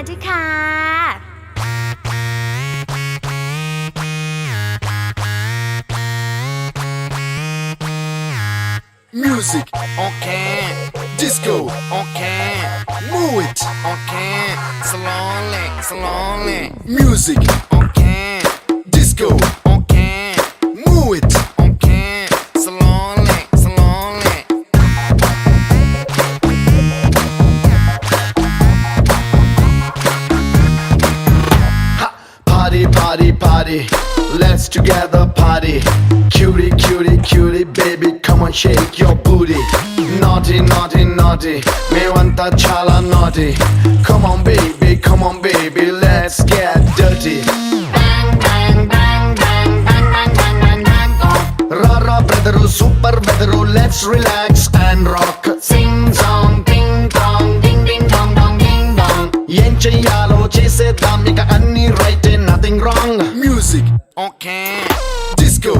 ด้วยค่ะ Music, okay. Disco, okay. Move it, okay. Slowly, slowly. Music, okay. Disco, okay. Move it, okay. Slowly, slowly. Ha! Party, party, party. Let's together party. Cutie, cutie, cutie, baby, come on, shake your booty. Naughty, naughty, naughty, mevanta chala naughty. Come on, baby, let's get dirty. Bang, bang, bang, bang, bang, bang, bang, bang, bang, oh. Rara, brother, super weather, let's relax and rock. Sing song, ding dong, ding ding dong dong, ding dong. Yen cheyalo chesedam, ika anni right, nothing wrong. Music, okay. Disco,